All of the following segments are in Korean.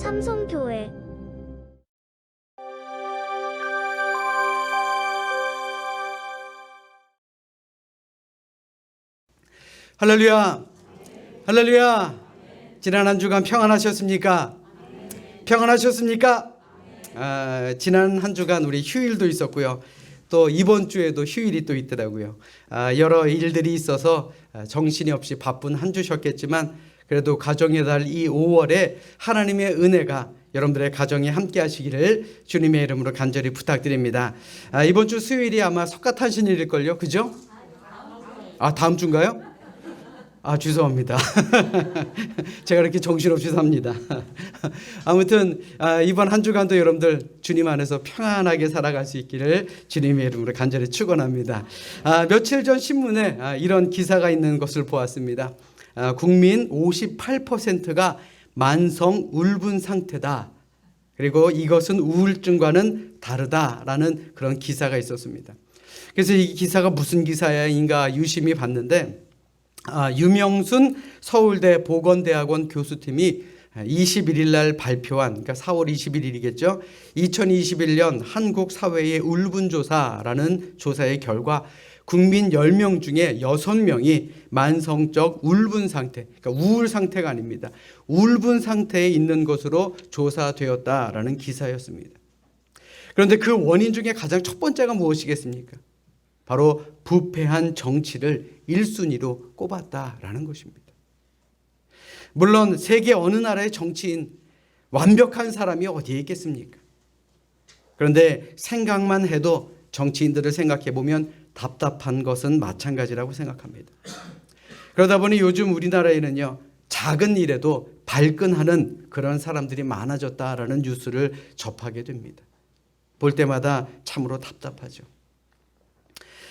삼성교회 할렐루야, 할렐루야. 지난 한 주간 평안하셨습니까? 평안하셨습니까? 지난 한 주간 우리 휴일도 있었고요. 또 이번 주에도 휴일이 또 있더라고요. 여러 일들이 있어서 정신이 없이 바쁜 한 주셨겠지만 그래도 가정의 달 이 5월에 하나님의 은혜가 여러분들의 가정에 함께 하시기를 주님의 이름으로 간절히 부탁드립니다. 이번 주 수요일이 아마 석가탄신일일걸요, 그죠? 다음 주인가요? 죄송합니다. 제가 이렇게 정신없이 삽니다. 아무튼 이번 한 주간도 여러분들 주님 안에서 평안하게 살아갈 수 있기를 주님의 이름으로 간절히 축원합니다. 며칠 전 신문에 이런 기사가 있는 것을 보았습니다. 국민 58%가 만성 울분 상태다. 그리고 이것은 우울증과는 다르다라는 그런 기사가 있었습니다. 그래서 이 기사가 무슨 기사인가 유심히 봤는데 유명순 서울대 보건대학원 교수팀이 21일 날 발표한, 그러니까 4월 21일이겠죠. 2021년 한국 사회의 울분조사라는 조사의 결과 국민 10명 중에 6명이 만성적 울분 상태, 그러니까 우울 상태가 아닙니다. 울분 상태에 있는 것으로 조사되었다라는 기사였습니다. 그런데 그 원인 중에 가장 첫 번째가 무엇이겠습니까? 바로 부패한 정치를 1순위로 꼽았다라는 것입니다. 물론 세계 어느 나라의 정치인 완벽한 사람이 어디에 있겠습니까? 그런데 생각만 해도 정치인들을 생각해 보면 답답한 것은 마찬가지라고 생각합니다. 그러다 보니 요즘 우리나라에는요, 작은 일에도 발끈하는 그런 사람들이 많아졌다라는 뉴스를 접하게 됩니다. 볼 때마다 참으로 답답하죠.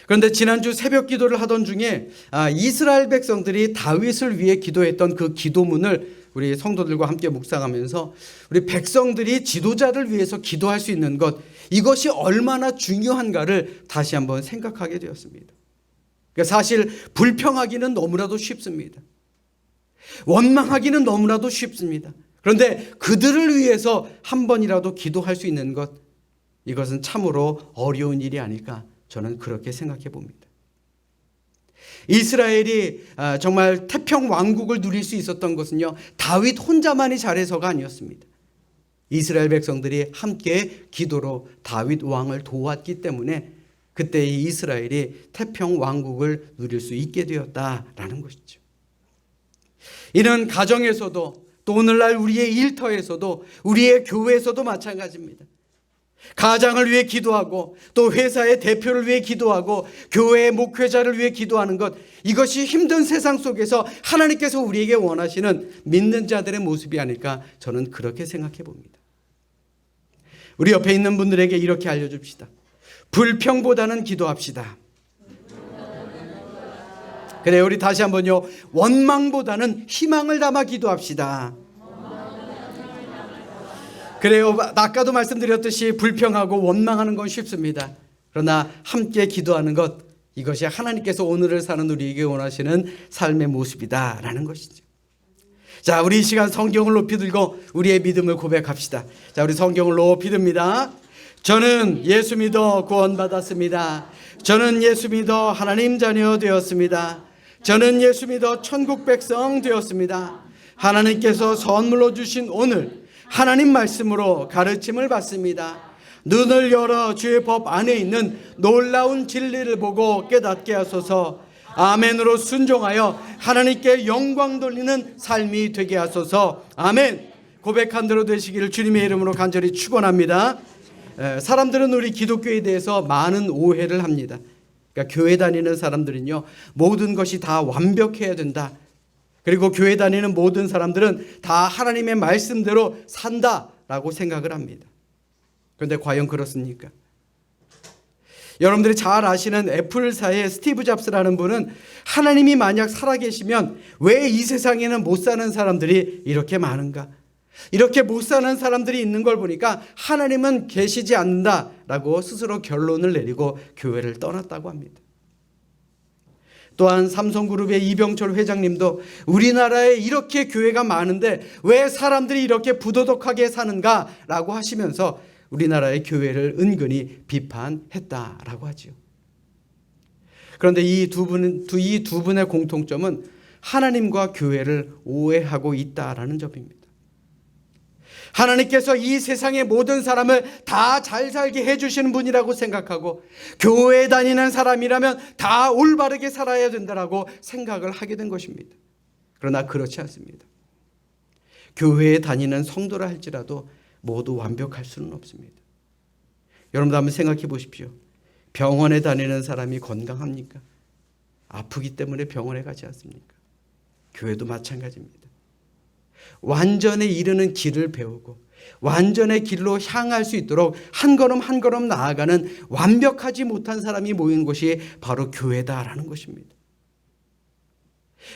그런데 지난주 새벽 기도를 하던 중에 이스라엘 백성들이 다윗을 위해 기도했던 그 기도문을 우리 성도들과 함께 묵상하면서 우리 백성들이 지도자를 위해서 기도할 수 있는 것, 이것이 얼마나 중요한가를 다시 한번 생각하게 되었습니다. 그러니까 사실 불평하기는 너무나도 쉽습니다. 원망하기는 너무나도 쉽습니다. 그런데 그들을 위해서 한 번이라도 기도할 수 있는 것, 이것은 참으로 어려운 일이 아닐까, 저는 그렇게 생각해 봅니다. 이스라엘이 정말 태평 왕국을 누릴 수 있었던 것은요, 다윗 혼자만이 잘해서가 아니었습니다. 이스라엘 백성들이 함께 기도로 다윗 왕을 도왔기 때문에 그때 이 이스라엘이 태평 왕국을 누릴 수 있게 되었다라는 것이죠. 이는 가정에서도 또 오늘날 우리의 일터에서도 우리의 교회에서도 마찬가지입니다. 가장을 위해 기도하고 또 회사의 대표를 위해 기도하고 교회의 목회자를 위해 기도하는 것, 이것이 힘든 세상 속에서 하나님께서 우리에게 원하시는 믿는 자들의 모습이 아닐까, 저는 그렇게 생각해 봅니다. 우리 옆에 있는 분들에게 이렇게 알려줍시다. 불평보다는 기도합시다. 그래, 우리 다시 한번요. 원망보다는 희망을 담아 기도합시다. 그래요. 아까도 말씀드렸듯이 불평하고 원망하는 건 쉽습니다. 그러나 함께 기도하는 것, 이것이 하나님께서 오늘을 사는 우리에게 원하시는 삶의 모습이다라는 것이죠. 자, 우리 이 시간 성경을 높이 들고 우리의 믿음을 고백합시다. 자, 우리 성경을 높이 듭니다. 저는 예수 믿어 구원받았습니다. 저는 예수 믿어 하나님 자녀 되었습니다. 저는 예수 믿어 천국 백성 되었습니다. 하나님께서 선물로 주신 오늘 하나님 말씀으로 가르침을 받습니다. 눈을 열어 주의 법 안에 있는 놀라운 진리를 보고 깨닫게 하소서. 아멘으로 순종하여 하나님께 영광 돌리는 삶이 되게 하소서. 아멘. 고백한 대로 되시기를 주님의 이름으로 간절히 축원합니다. 사람들은 우리 기독교에 대해서 많은 오해를 합니다. 그러니까 교회 다니는 사람들은요, 모든 것이 다 완벽해야 된다. 그리고 교회 다니는 모든 사람들은 다 하나님의 말씀대로 산다라고 생각을 합니다. 그런데 과연 그렇습니까? 여러분들이 잘 아시는 애플사의 스티브 잡스라는 분은 하나님이 만약 살아계시면 왜 이 세상에는 못 사는 사람들이 이렇게 많은가? 이렇게 못 사는 사람들이 있는 걸 보니까 하나님은 계시지 않는다라고 스스로 결론을 내리고 교회를 떠났다고 합니다. 또한 삼성그룹의 이병철 회장님도 우리나라에 이렇게 교회가 많은데 왜 사람들이 이렇게 부도덕하게 사는가라고 하시면서 우리나라의 교회를 은근히 비판했다라고 하죠. 그런데 이 두 분의 공통점은 하나님과 교회를 오해하고 있다라는 점입니다. 하나님께서 이 세상의 모든 사람을 다 잘 살게 해주시는 분이라고 생각하고 교회에 다니는 사람이라면 다 올바르게 살아야 된다라고 생각을 하게 된 것입니다. 그러나 그렇지 않습니다. 교회에 다니는 성도라 할지라도 모두 완벽할 수는 없습니다. 여러분도 한번 생각해 보십시오. 병원에 다니는 사람이 건강합니까? 아프기 때문에 병원에 가지 않습니까? 교회도 마찬가지입니다. 완전에 이르는 길을 배우고 완전의 길로 향할 수 있도록 한 걸음 한 걸음 나아가는 완벽하지 못한 사람이 모인 곳이 바로 교회다라는 것입니다.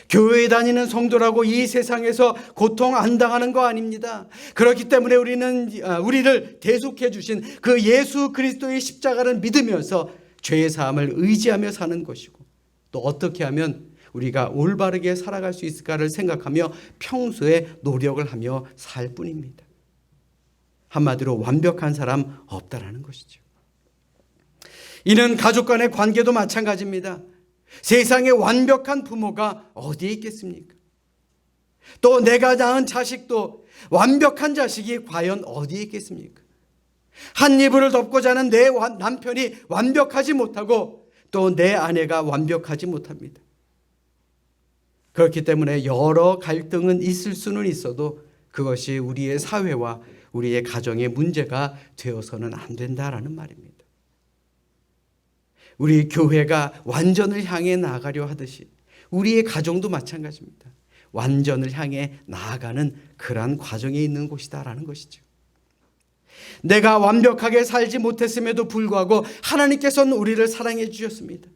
교회에 다니는 성도라고 이 세상에서 고통 안 당하는 거 아닙니다. 그렇기 때문에 우리를 대속해 주신 그 예수 그리스도의 십자가를 믿으면서 죄의 사함을 의지하며 사는 것이고, 또 어떻게 하면 우리가 올바르게 살아갈 수 있을까를 생각하며 평소에 노력을 하며 살 뿐입니다. 한마디로 완벽한 사람 없다라는 것이죠. 이는 가족 간의 관계도 마찬가지입니다. 세상에 완벽한 부모가 어디에 있겠습니까? 또 내가 낳은 자식도 완벽한 자식이 과연 어디에 있겠습니까? 한 이불을 덮고 자는 내 남편이 완벽하지 못하고 또 내 아내가 완벽하지 못합니다. 그렇기 때문에 여러 갈등은 있을 수는 있어도 그것이 우리의 사회와 우리의 가정의 문제가 되어서는 안 된다라는 말입니다. 우리 교회가 완전을 향해 나아가려 하듯이 우리의 가정도 마찬가지입니다. 완전을 향해 나아가는 그러한 과정에 있는 곳이다라는 것이죠. 내가 완벽하게 살지 못했음에도 불구하고 하나님께서는 우리를 사랑해 주셨습니다.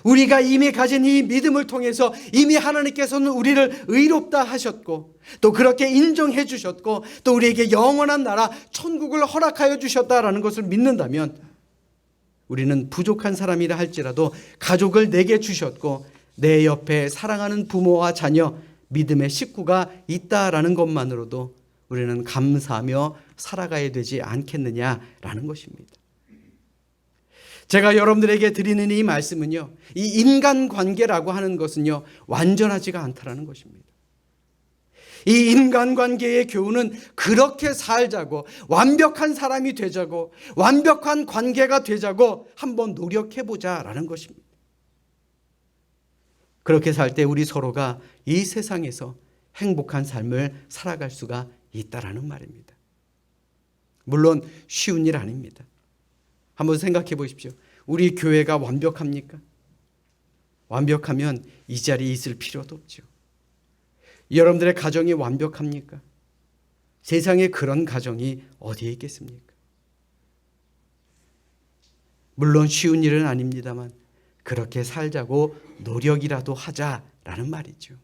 우리가 이미 가진 이 믿음을 통해서 이미 하나님께서는 우리를 의롭다 하셨고 또 그렇게 인정해 주셨고 또 우리에게 영원한 나라 천국을 허락하여 주셨다라는 것을 믿는다면 우리는 부족한 사람이라 할지라도 가족을 내게 주셨고 내 옆에 사랑하는 부모와 자녀, 믿음의 식구가 있다라는 것만으로도 우리는 감사하며 살아가야 되지 않겠느냐라는 것입니다. 제가 여러분들에게 드리는 이 말씀은요, 이 인간관계라고 하는 것은요 완전하지가 않다라는 것입니다. 이 인간관계의 교훈은 그렇게 살자고 완벽한 사람이 되자고 완벽한 관계가 되자고 한번 노력해보자라는 것입니다. 그렇게 살 때 우리 서로가 이 세상에서 행복한 삶을 살아갈 수가 있다라는 말입니다. 물론 쉬운 일 아닙니다. 한번 생각해 보십시오. 우리 교회가 완벽합니까? 완벽하면 이 자리에 있을 필요도 없죠. 여러분들의 가정이 완벽합니까? 세상에 그런 가정이 어디에 있겠습니까? 물론 쉬운 일은 아닙니다만 그렇게 살자고 노력이라도 하자라는 말이죠.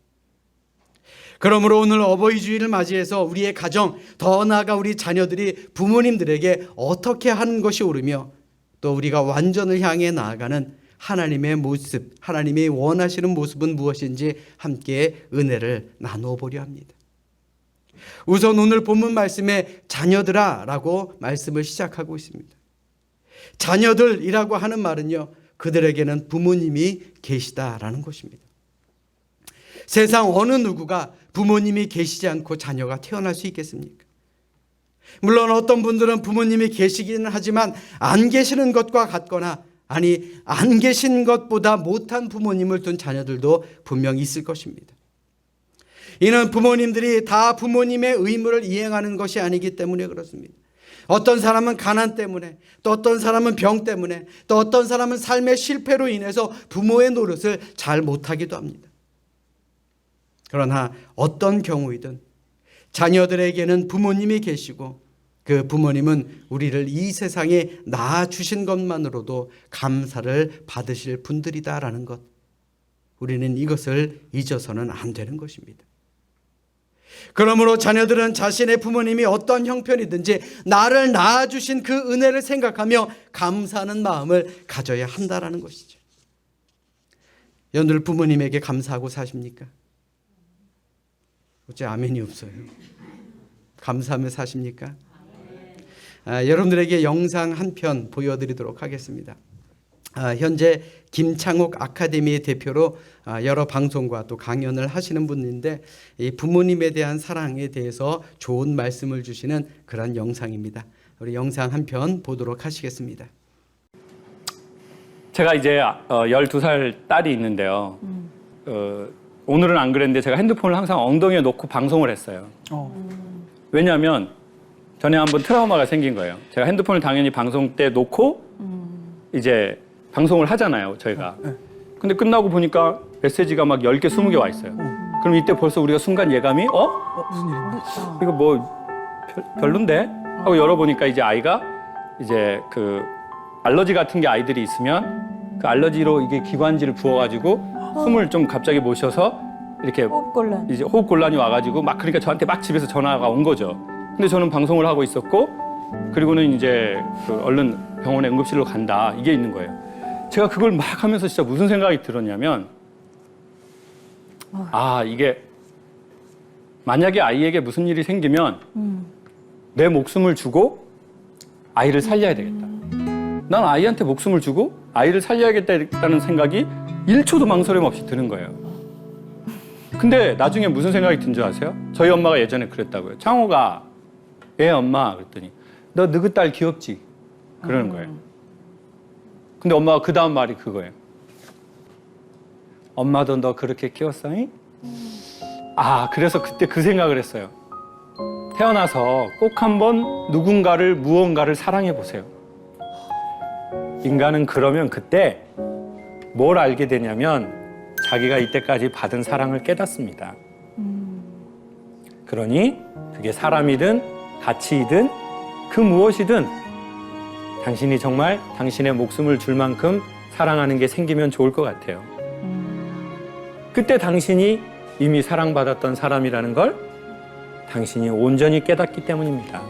그러므로 오늘 어버이 주일을 맞이해서 우리의 가정, 더 나아가 우리 자녀들이 부모님들에게 어떻게 하는 것이 옳으며 또 우리가 완전을 향해 나아가는 하나님의 모습, 하나님이 원하시는 모습은 무엇인지 함께 은혜를 나누어 보려 합니다. 우선 오늘 본문 말씀에 자녀들아 라고 말씀을 시작하고 있습니다. 자녀들이라고 하는 말은요, 그들에게는 부모님이 계시다라는 것입니다. 세상 어느 누구가 부모님이 계시지 않고 자녀가 태어날 수 있겠습니까? 물론 어떤 분들은 부모님이 계시기는 하지만 안 계시는 것과 같거나 아니 안 계신 것보다 못한 부모님을 둔 자녀들도 분명히 있을 것입니다. 이는 부모님들이 다 부모님의 의무를 이행하는 것이 아니기 때문에 그렇습니다. 어떤 사람은 가난 때문에, 또 어떤 사람은 병 때문에, 또 어떤 사람은 삶의 실패로 인해서 부모의 노릇을 잘 못하기도 합니다. 그러나 어떤 경우이든 자녀들에게는 부모님이 계시고 그 부모님은 우리를 이 세상에 낳아주신 것만으로도 감사를 받으실 분들이다라는 것, 우리는 이것을 잊어서는 안 되는 것입니다. 그러므로 자녀들은 자신의 부모님이 어떤 형편이든지 나를 낳아주신 그 은혜를 생각하며 감사하는 마음을 가져야 한다라는 것이죠. 늘 부모님에게 감사하고 사십니까? 어째 아멘이 없어요. 감사하며 사십니까? 여러분들에게 영상 한 편 보여드리도록 하겠습니다. 현재 김창옥 아카데미의 대표로 여러 방송과 또 강연을 하시는 분인데, 이 부모님에 대한 사랑에 대해서 좋은 말씀을 주시는 그런 영상입니다. 우리 영상 한 편 보도록 하시겠습니다. 제가 이제 12살 딸이 있는데요. 오늘은 안 그랬는데 제가 핸드폰을 항상 엉덩이에 놓고 방송을 했어요. 왜냐하면 전에 한번 트라우마가 생긴 거예요. 제가 핸드폰을 당연히 방송 때 놓고 이제 방송을 하잖아요, 저희가. 근데 끝나고 보니까 메시지가 막 10개, 20개 와 있어요. 그럼 이때 벌써 우리가 순간 예감이 무슨 일인데? 이거 뭐 별론데? 하고 열어보니까 이제 아이가 이제 그 알러지 같은 게 아이들이 있으면 그 알러지로 이게 기관지를 부어가지고 숨을 좀 갑자기 못 쉬어서 이렇게 호흡곤란. 이제 호흡곤란이 와가지고 막 그러니까 저한테 막 집에서 전화가 온 거죠. 근데 저는 방송을 하고 있었고, 그리고는 이제 그 얼른 병원에 응급실로 간다, 이게 있는 거예요. 제가 그걸 막 하면서 진짜 무슨 생각이 들었냐면, 이게 만약에 아이에게 무슨 일이 생기면 내 목숨을 주고 아이를 살려야 되겠다. 난 아이한테 목숨을 주고 아이를 살려야겠다는 생각이 1초도 망설임 없이 드는 거예요. 근데 나중에 무슨 생각이 든 줄 아세요? 저희 엄마가 예전에 그랬다고요. 창호가, 엄마, 그랬더니 너 너희 딸 귀엽지? 그러는 거예요. 근데 엄마가 그 다음 말이 그거예요. 엄마도 너 그렇게 키웠어? 그래서 그때 그 생각을 했어요. 태어나서 꼭 한번 누군가를, 무언가를 사랑해 보세요. 인간은 그러면 그때 뭘 알게 되냐면 자기가 이때까지 받은 사랑을 깨닫습니다. 그러니 그게 사람이든 가치이든 그 무엇이든 당신이 정말 당신의 목숨을 줄 만큼 사랑하는 게 생기면 좋을 것 같아요. 그때 당신이 이미 사랑받았던 사람이라는 걸 당신이 온전히 깨닫기 때문입니다.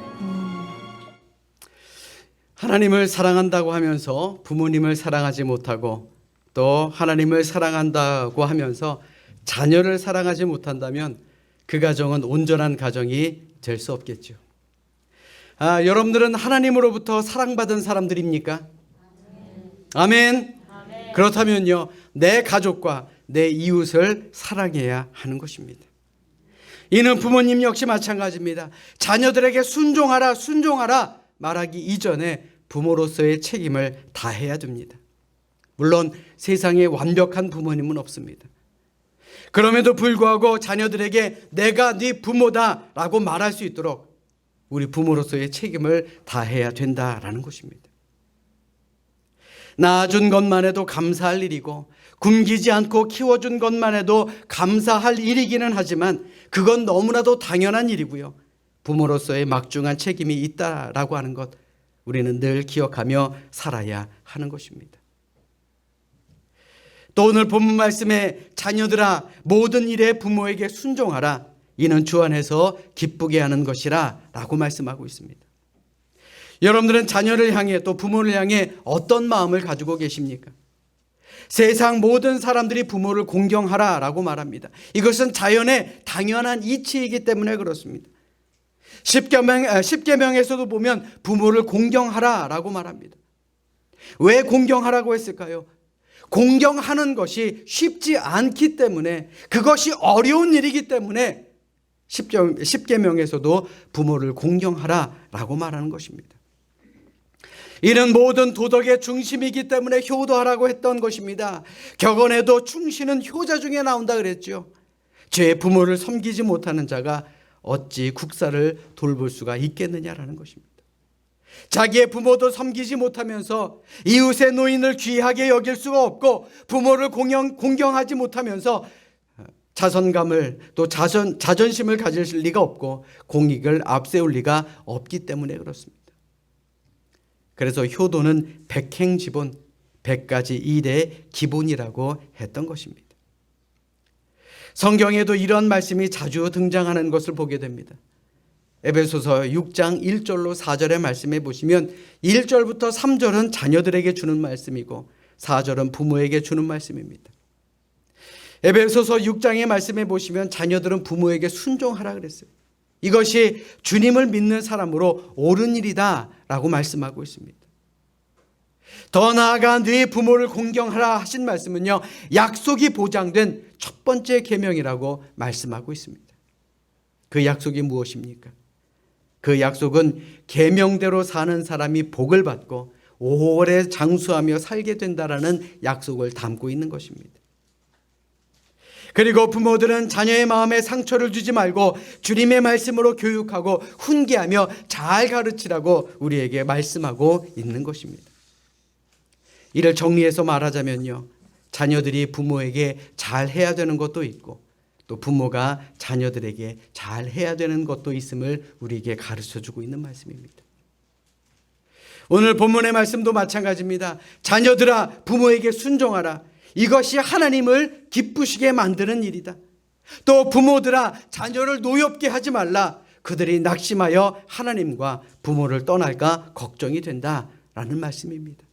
하나님을 사랑한다고 하면서 부모님을 사랑하지 못하고, 또 하나님을 사랑한다고 하면서 자녀를 사랑하지 못한다면 그 가정은 온전한 가정이 될 수 없겠죠. 여러분들은 하나님으로부터 사랑받은 사람들입니까? 아멘. 그렇다면요, 내 가족과 내 이웃을 사랑해야 하는 것입니다. 이는 부모님 역시 마찬가지입니다. 자녀들에게 순종하라, 순종하라 말하기 이전에 부모로서의 책임을 다해야 됩니다. 물론 세상에 완벽한 부모님은 없습니다. 그럼에도 불구하고 자녀들에게 내가 네 부모다라고 말할 수 있도록 우리 부모로서의 책임을 다해야 된다라는 것입니다. 낳아준 것만 해도 감사할 일이고, 굶기지 않고 키워준 것만 해도 감사할 일이기는 하지만 그건 너무나도 당연한 일이고요. 부모로서의 막중한 책임이 있다라고 하는 것, 우리는 늘 기억하며 살아야 하는 것입니다. 또 오늘 본문 말씀에 자녀들아 모든 일에 부모에게 순종하라, 이는 주 안에서 기쁘게 하는 것이라 라고 말씀하고 있습니다. 여러분들은 자녀를 향해 또 부모를 향해 어떤 마음을 가지고 계십니까? 세상 모든 사람들이 부모를 공경하라 라고 말합니다. 이것은 자연의 당연한 이치이기 때문에 그렇습니다. 십계명에서도 보면 부모를 공경하라 라고 말합니다. 왜 공경하라고 했을까요? 공경하는 것이 쉽지 않기 때문에, 그것이 어려운 일이기 때문에 십계명에서도 부모를 공경하라 라고 말하는 것입니다. 이는 모든 도덕의 중심이기 때문에 효도하라고 했던 것입니다. 격언에도 충신은 효자 중에 나온다 그랬죠. 제 부모를 섬기지 못하는 자가 어찌 국사를 돌볼 수가 있겠느냐라는 것입니다. 자기의 부모도 섬기지 못하면서 이웃의 노인을 귀하게 여길 수가 없고, 부모를 공경하지 못하면서 자선감을 또 자존심을 가질 리가 없고 공익을 앞세울 리가 없기 때문에 그렇습니다. 그래서 효도는 백행지본, 100가지 일의 기본이라고 했던 것입니다. 성경에도 이런 말씀이 자주 등장하는 것을 보게 됩니다. 에베소서 6장 1절로 4절의 말씀에 보시면 1절부터 3절은 자녀들에게 주는 말씀이고 4절은 부모에게 주는 말씀입니다. 에베소서 6장의 말씀에 보시면 자녀들은 부모에게 순종하라 그랬어요. 이것이 주님을 믿는 사람으로 옳은 일이다 라고 말씀하고 있습니다. 더 나아가 네 부모를 공경하라 하신 말씀은요, 약속이 보장된 첫 번째 계명이라고 말씀하고 있습니다. 그 약속이 무엇입니까? 그 약속은 계명대로 사는 사람이 복을 받고 오래 장수하며 살게 된다라는 약속을 담고 있는 것입니다. 그리고 부모들은 자녀의 마음에 상처를 주지 말고 주님의 말씀으로 교육하고 훈계하며 잘 가르치라고 우리에게 말씀하고 있는 것입니다. 이를 정리해서 말하자면요, 자녀들이 부모에게 잘 해야 되는 것도 있고 또 부모가 자녀들에게 잘 해야 되는 것도 있음을 우리에게 가르쳐주고 있는 말씀입니다. 오늘 본문의 말씀도 마찬가지입니다. 자녀들아, 부모에게 순종하라. 이것이 하나님을 기쁘시게 만드는 일이다. 또 부모들아, 자녀를 노엽게 하지 말라. 그들이 낙심하여 하나님과 부모를 떠날까 걱정이 된다라는 말씀입니다.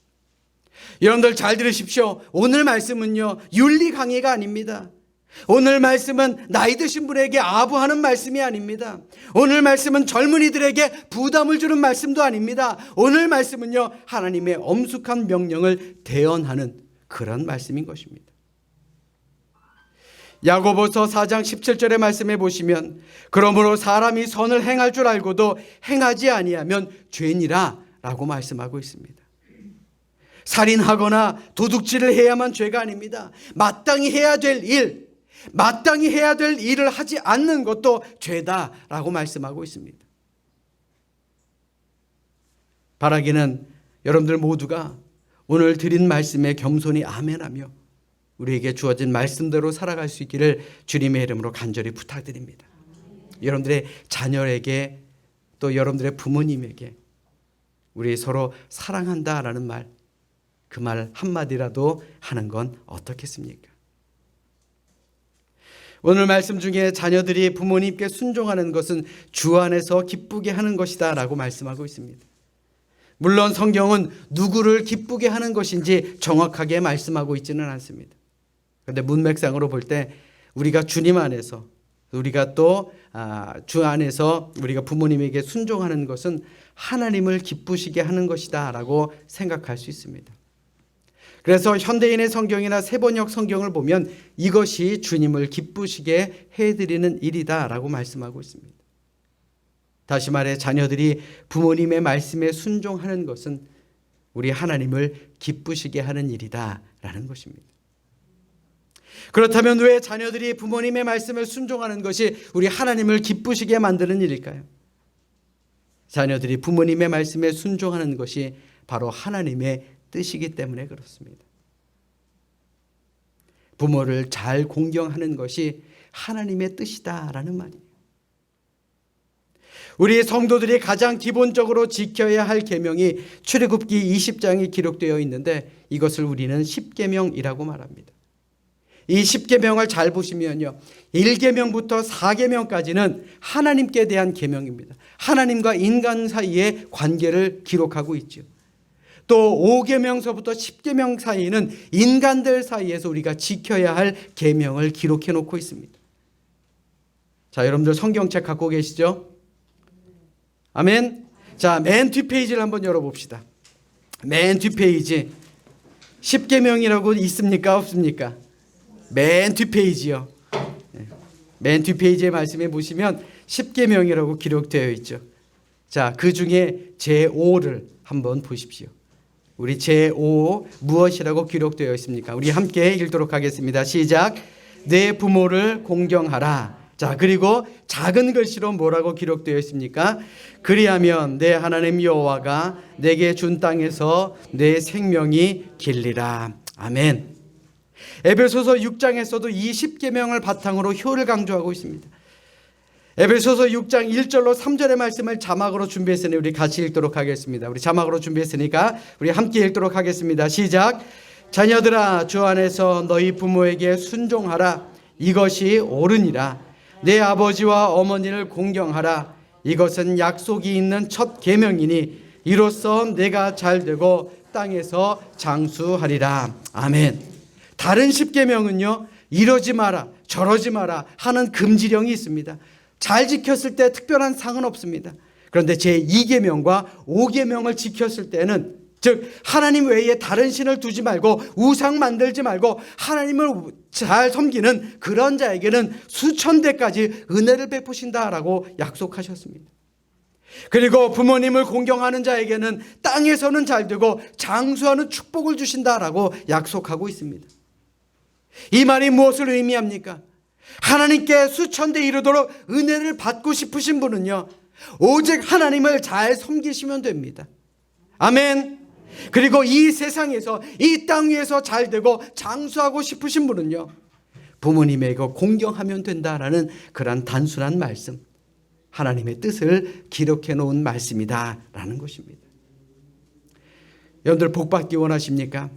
여러분들 잘 들으십시오. 오늘 말씀은요, 윤리 강의가 아닙니다. 오늘 말씀은 나이 드신 분에게 아부하는 말씀이 아닙니다. 오늘 말씀은 젊은이들에게 부담을 주는 말씀도 아닙니다. 오늘 말씀은요, 하나님의 엄숙한 명령을 대언하는 그런 말씀인 것입니다. 야고보서 4장 17절의 말씀에 보시면 그러므로 사람이 선을 행할 줄 알고도 행하지 아니하면 죄니라 라고 말씀하고 있습니다. 살인하거나 도둑질을 해야만 죄가 아닙니다. 마땅히 해야 될 일을 하지 않는 것도 죄다라고 말씀하고 있습니다. 바라기는 여러분들 모두가 오늘 드린 말씀에 겸손히 아멘하며 우리에게 주어진 말씀대로 살아갈 수 있기를 주님의 이름으로 간절히 부탁드립니다. 여러분들의 자녀에게 또 여러분들의 부모님에게 우리 서로 사랑한다라는 말, 그 말 한마디라도 하는 건 어떻겠습니까? 오늘 말씀 중에 자녀들이 부모님께 순종하는 것은 주 안에서 기쁘게 하는 것이다 라고 말씀하고 있습니다. 물론 성경은 누구를 기쁘게 하는 것인지 정확하게 말씀하고 있지는 않습니다. 그런데 문맥상으로 볼 때 우리가 주님 안에서, 우리가 또 주 안에서 우리가 부모님에게 순종하는 것은 하나님을 기쁘시게 하는 것이다 라고 생각할 수 있습니다. 그래서 현대인의 성경이나 세번역 성경을 보면 이것이 주님을 기쁘시게 해드리는 일이다 라고 말씀하고 있습니다. 다시 말해 자녀들이 부모님의 말씀에 순종하는 것은 우리 하나님을 기쁘시게 하는 일이다 라는 것입니다. 그렇다면 왜 자녀들이 부모님의 말씀에 순종하는 것이 우리 하나님을 기쁘시게 만드는 일일까요? 자녀들이 부모님의 말씀에 순종하는 것이 바로 하나님의 뜻이기 때문에 그렇습니다. 부모를 잘 공경하는 것이 하나님의 뜻이다라는 말이에요. 우리 성도들이 가장 기본적으로 지켜야 할 계명이 출애굽기 20장에 기록되어 있는데 이것을 우리는 10계명이라고 말합니다. 이 10계명을 잘 보시면요, 1계명부터 4계명까지는 하나님께 대한 계명입니다. 하나님과 인간 사이의 관계를 기록하고 있죠. 또 5계명서부터 10계명 사이는 인간들 사이에서 우리가 지켜야 할 계명을 기록해 놓고 있습니다. 자, 여러분들 성경책 갖고 계시죠? 아멘. 자, 맨 뒷페이지를 한번 열어봅시다. 맨 뒷페이지 10계명이라고 있습니까? 없습니까? 맨 뒷페이지요. 맨 뒷페이지의 말씀에 보시면 10계명이라고 기록되어 있죠. 자, 그 중에 제5를 한번 보십시오. 우리 제5 무엇이라고 기록되어 있습니까? 우리 함께 읽도록 하겠습니다. 시작. 내 부모를 공경하라. 자, 그리고 작은 글씨로 뭐라고 기록되어 있습니까? 그리하면 내 하나님 여호와가 내게 준 땅에서 내 생명이 길리라. 아멘. 에베소서 6장에서도 이 10계명을 바탕으로 효를 강조하고 있습니다. 에베소서 6장 1절로 3절의 말씀을 자막으로 준비했으니 우리 같이 읽도록 하겠습니다. 우리 자막으로 준비했으니까 우리 함께 읽도록 하겠습니다. 시작. 자녀들아, 주 안에서 너희 부모에게 순종하라. 이것이 옳으니라. 내 아버지와 어머니를 공경하라. 이것은 약속이 있는 첫 계명이니 이로써 내가 잘되고 땅에서 장수하리라. 아멘. 다른 10계명은요, 이러지 마라, 저러지 마라 하는 금지령이 있습니다. 잘 지켰을 때 특별한 상은 없습니다. 그런데 제2계명과 5계명을 지켰을 때는, 즉 하나님 외에 다른 신을 두지 말고 우상 만들지 말고 하나님을 잘 섬기는 그런 자에게는 수천 대까지 은혜를 베푸신다라고 약속하셨습니다. 그리고 부모님을 공경하는 자에게는 땅에서는 잘 되고 장수하는 축복을 주신다라고 약속하고 있습니다. 이 말이 무엇을 의미합니까? 하나님께 수천 대 이르도록 은혜를 받고 싶으신 분은요, 오직 하나님을 잘 섬기시면 됩니다. 아멘. 그리고 이 세상에서, 이 땅 위에서 잘 되고 장수하고 싶으신 분은요, 부모님에게 공경하면 된다라는 그런 단순한 말씀, 하나님의 뜻을 기록해 놓은 말씀이다라는 것입니다. 여러분들 복 받기 원하십니까?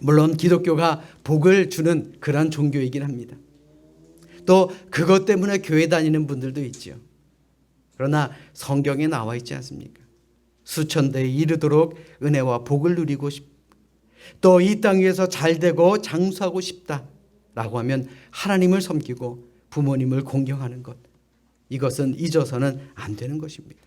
물론 기독교가 복을 주는 그런 종교이긴 합니다. 또 그것 때문에 교회 다니는 분들도 있죠. 그러나 성경에 나와 있지 않습니까? 수천 대에 이르도록 은혜와 복을 누리고 또 이 땅 위에서 잘 되고 장수하고 싶다라고 하면 하나님을 섬기고 부모님을 공경하는 것, 이것은 잊어서는 안 되는 것입니다.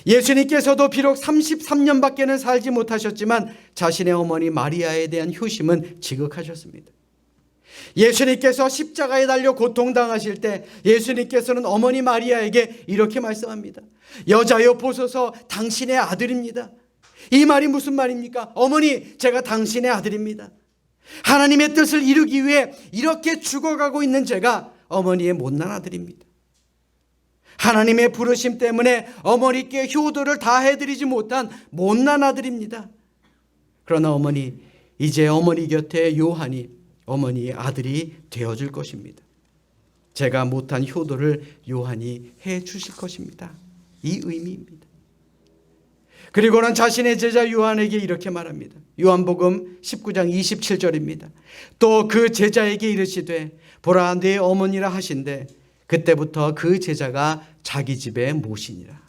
예수님께서도 비록 33년밖에는 살지 못하셨지만 자신의 어머니 마리아에 대한 효심은 지극하셨습니다. 예수님께서 십자가에 달려 고통당하실 때 예수님께서는 어머니 마리아에게 이렇게 말씀합니다. 여자여 보소서, 당신의 아들입니다. 이 말이 무슨 말입니까? 어머니, 제가 당신의 아들입니다. 하나님의 뜻을 이루기 위해 이렇게 죽어가고 있는 제가 어머니의 못난 아들입니다. 하나님의 부르심 때문에 어머니께 효도를 다 해드리지 못한 못난 아들입니다. 그러나 어머니, 이제 어머니 곁에 요한이 어머니의 아들이 되어줄 것입니다. 제가 못한 효도를 요한이 해 주실 것입니다. 이 의미입니다. 그리고는 자신의 제자 요한에게 이렇게 말합니다. 요한복음 19장 27절입니다. 또 그 제자에게 이르시되 보라 네 어머니라 하신대 그때부터 그 제자가 자기 집에 모시니라.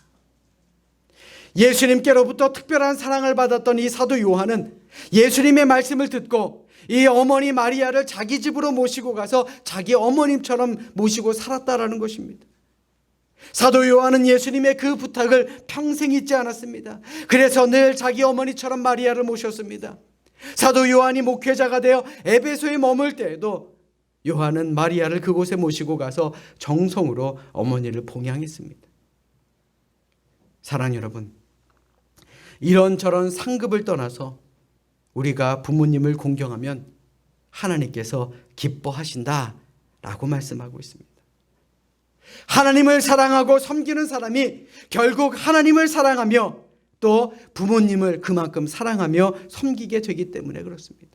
예수님께로부터 특별한 사랑을 받았던 이 사도 요한은 예수님의 말씀을 듣고 이 어머니 마리아를 자기 집으로 모시고 가서 자기 어머님처럼 모시고 살았다라는 것입니다. 사도 요한은 예수님의 그 부탁을 평생 잊지 않았습니다. 그래서 늘 자기 어머니처럼 마리아를 모셨습니다. 사도 요한이 목회자가 되어 에베소에 머물 때에도 요한은 마리아를 그곳에 모시고 가서 정성으로 어머니를 봉양했습니다. 사랑 여러분, 이런저런 상급을 떠나서 우리가 부모님을 공경하면 하나님께서 기뻐하신다라고 말씀하고 있습니다. 하나님을 사랑하고 섬기는 사람이 결국 하나님을 사랑하며 또 부모님을 그만큼 사랑하며 섬기게 되기 때문에 그렇습니다.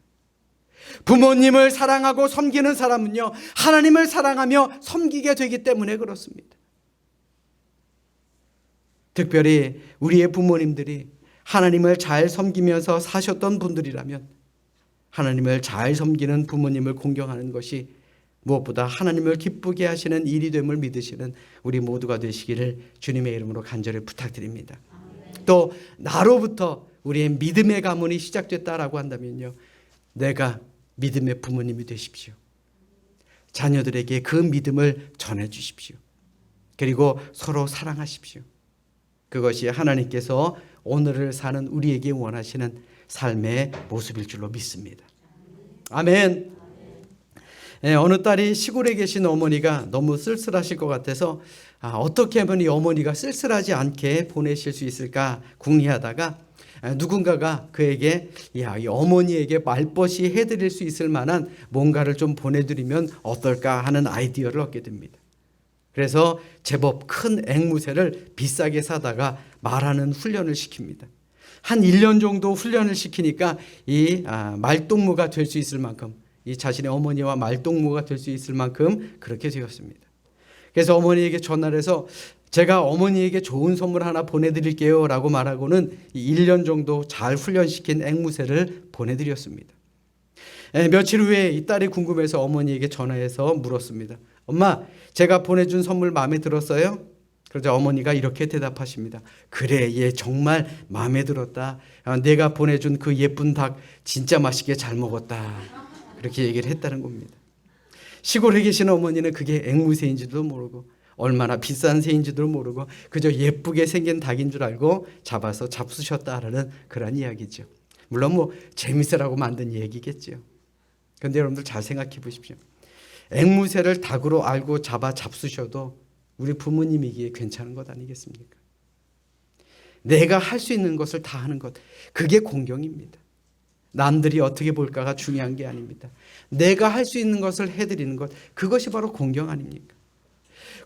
부모님을 사랑하고 섬기는 사람은요, 하나님을 사랑하며 섬기게 되기 때문에 그렇습니다. 특별히 우리의 부모님들이 하나님을 잘 섬기면서 사셨던 분들이라면 하나님을 잘 섬기는 부모님을 공경하는 것이 무엇보다 하나님을 기쁘게 하시는 일이 됨을 믿으시는 우리 모두가 되시기를 주님의 이름으로 간절히 부탁드립니다. 또 나로부터 우리의 믿음의 가문이 시작됐다라고 한다면요, 내가 믿음의 부모님이 되십시오. 자녀들에게 그 믿음을 전해 주십시오. 그리고 서로 사랑하십시오. 그것이 하나님께서 오늘을 사는 우리에게 원하시는 삶의 모습일 줄로 믿습니다. 아멘. 어느 딸이 시골에 계신 어머니가 너무 쓸쓸하실 것 같아서 어떻게 하면 이 어머니가 쓸쓸하지 않게 보내실 수 있을까 궁리하다가 누군가가 그에게 이 어머니에게 말벗이 해드릴 수 있을 만한 뭔가를 좀 보내드리면 어떨까 하는 아이디어를 얻게 됩니다. 그래서 제법 큰 앵무새를 비싸게 사다가 말하는 훈련을 시킵니다. 한 1년 정도 훈련을 시키니까 이 말동무가 될 수 있을 만큼, 이 자신의 어머니와 말동무가 될 수 있을 만큼 그렇게 되었습니다. 그래서 어머니에게 전화를 해서 제가 어머니에게 좋은 선물 하나 보내드릴게요 라고 말하고는 1년 정도 잘 훈련시킨 앵무새를 보내드렸습니다. 며칠 후에 이 딸이 궁금해서 어머니에게 전화해서 물었습니다. 엄마, 제가 보내준 선물 마음에 들었어요? 그러자 어머니가 이렇게 대답하십니다. 그래, 얘 정말 마음에 들었다. 내가 보내준 그 예쁜 닭 진짜 맛있게 잘 먹었다. 그렇게 얘기를 했다는 겁니다. 시골에 계신 어머니는 그게 앵무새인지도 모르고 얼마나 비싼 새인지도 모르고 그저 예쁘게 생긴 닭인 줄 알고 잡아서 잡수셨다라는 그런 이야기죠. 물론 뭐 재밌으라고 만든 얘기겠죠. 그런데 여러분들 잘 생각해 보십시오. 앵무새를 닭으로 알고 잡아 잡수셔도 우리 부모님이기에 괜찮은 것 아니겠습니까? 내가 할 수 있는 것을 다 하는 것, 그게 공경입니다. 남들이 어떻게 볼까가 중요한 게 아닙니다. 내가 할 수 있는 것을 해드리는 것, 그것이 바로 공경 아닙니까?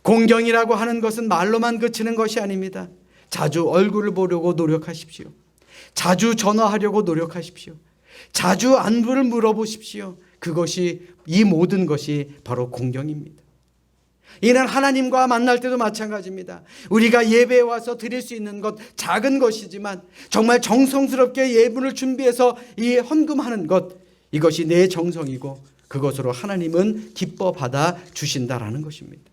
공경이라고 하는 것은 말로만 그치는 것이 아닙니다. 자주 얼굴을 보려고 노력하십시오. 자주 전화하려고 노력하십시오. 자주 안부를 물어보십시오. 그것이, 이 모든 것이 바로 공경입니다. 이는 하나님과 만날 때도 마찬가지입니다. 우리가 예배에 와서 드릴 수 있는 것, 작은 것이지만 정말 정성스럽게 예물을 준비해서 이 헌금하는 것, 이것이 내 정성이고 그것으로 하나님은 기뻐 받아 주신다라는 것입니다.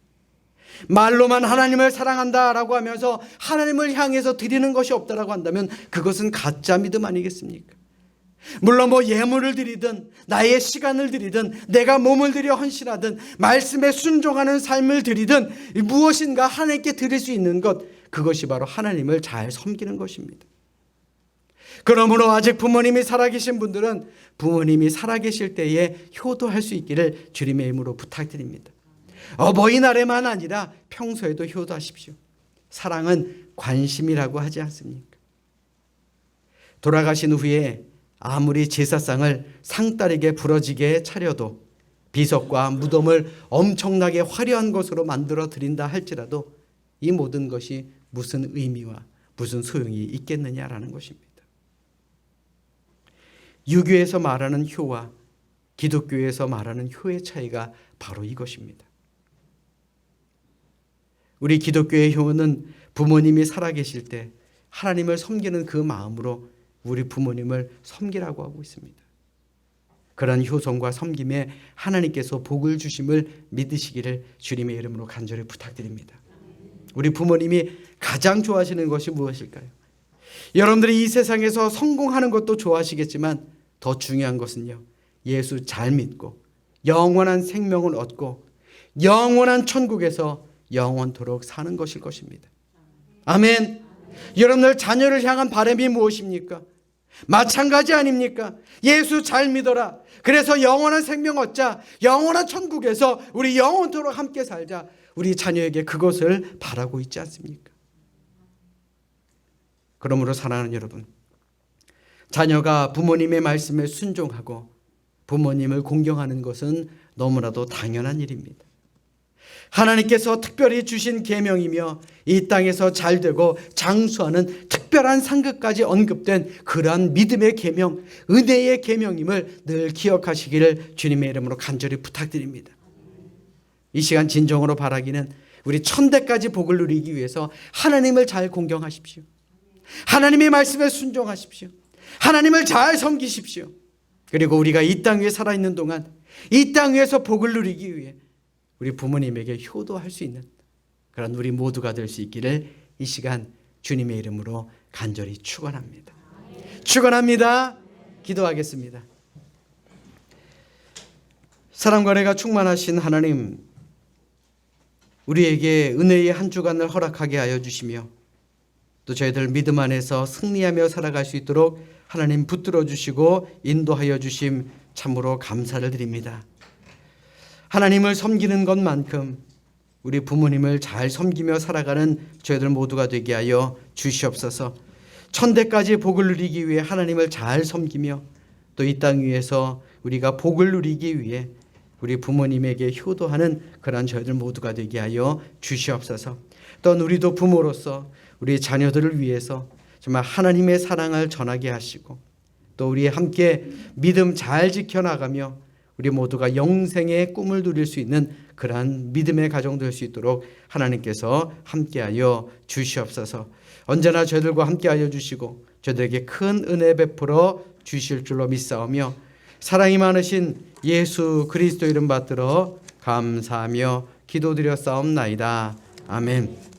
말로만 하나님을 사랑한다라고 하면서 하나님을 향해서 드리는 것이 없다라고 한다면 그것은 가짜 믿음 아니겠습니까? 물론 뭐 예물을 드리든 나의 시간을 드리든 내가 몸을 들여 헌신하든 말씀에 순종하는 삶을 드리든 무엇인가 하나님께 드릴 수 있는 것, 그것이 바로 하나님을 잘 섬기는 것입니다. 그러므로 아직 부모님이 살아계신 분들은 부모님이 살아계실 때에 효도할 수 있기를 주님의 이름으로 부탁드립니다. 어버이날에만 아니라 평소에도 효도하십시오. 사랑은 관심이라고 하지 않습니까? 돌아가신 후에 아무리 제사상을 상다리게 부러지게 차려도 비석과 무덤을 엄청나게 화려한 것으로 만들어 드린다 할지라도 이 모든 것이 무슨 의미와 무슨 소용이 있겠느냐라는 것입니다. 유교에서 말하는 효와 기독교에서 말하는 효의 차이가 바로 이것입니다. 우리 기독교의 효는 부모님이 살아계실 때 하나님을 섬기는 그 마음으로 우리 부모님을 섬기라고 하고 있습니다. 그런 효성과 섬김에 하나님께서 복을 주심을 믿으시기를 주님의 이름으로 간절히 부탁드립니다. 우리 부모님이 가장 좋아하시는 것이 무엇일까요? 여러분들이 이 세상에서 성공하는 것도 좋아하시겠지만 더 중요한 것은요, 예수 잘 믿고 영원한 생명을 얻고 영원한 천국에서 영원토록 사는 것일 것입니다. 아멘. 여러분들 자녀를 향한 바람이 무엇입니까? 마찬가지 아닙니까? 예수 잘 믿어라. 그래서 영원한 생명 얻자. 영원한 천국에서 우리 영원토록 함께 살자. 우리 자녀에게 그것을 바라고 있지 않습니까? 그러므로 사랑하는 여러분, 자녀가 부모님의 말씀에 순종하고 부모님을 공경하는 것은 너무나도 당연한 일입니다. 하나님께서 특별히 주신 계명이며 이 땅에서 잘되고 장수하는 특별한 상급까지 언급된 그러한 믿음의 계명, 은혜의 계명임을 늘 기억하시기를 주님의 이름으로 간절히 부탁드립니다. 이 시간 진정으로 바라기는 우리 천대까지 복을 누리기 위해서 하나님을 잘 공경하십시오. 하나님의 말씀에 순종하십시오. 하나님을 잘 섬기십시오. 그리고 우리가 이 땅 위에 살아있는 동안 이 땅 위에서 복을 누리기 위해 우리 부모님에게 효도할 수 있는 그런 우리 모두가 될 수 있기를 이 시간 주님의 이름으로 간절히 축원합니다. 축원합니다. 기도하겠습니다. 사랑과 은혜가 충만하신 하나님, 우리에게 은혜의 한 주간을 허락하게 하여 주시며 또 저희들 믿음 안에서 승리하며 살아갈 수 있도록 하나님 붙들어 주시고 인도하여 주심 참으로 감사를 드립니다. 하나님을 섬기는 것만큼 우리 부모님을 잘 섬기며 살아가는 저희들 모두가 되게 하여 주시옵소서. 천대까지 복을 누리기 위해 하나님을 잘 섬기며 또 이 땅 위에서 우리가 복을 누리기 위해 우리 부모님에게 효도하는 그러한 저희들 모두가 되게 하여 주시옵소서. 또한 우리도 부모로서 우리 자녀들을 위해서 정말 하나님의 사랑을 전하게 하시고 또 우리 함께 믿음 잘 지켜나가며 우리 모두가 영생의 꿈을 누릴 수 있는 그러한 믿음의 가정 될 수 있도록 하나님께서 함께하여 주시옵소서. 언제나 저희들과 함께하여 주시고 저희들에게 큰 은혜 베풀어 주실 줄로 믿사오며 사랑이 많으신 예수 그리스도 이름 받들어 감사하며 기도드렸사옵나이다. 아멘.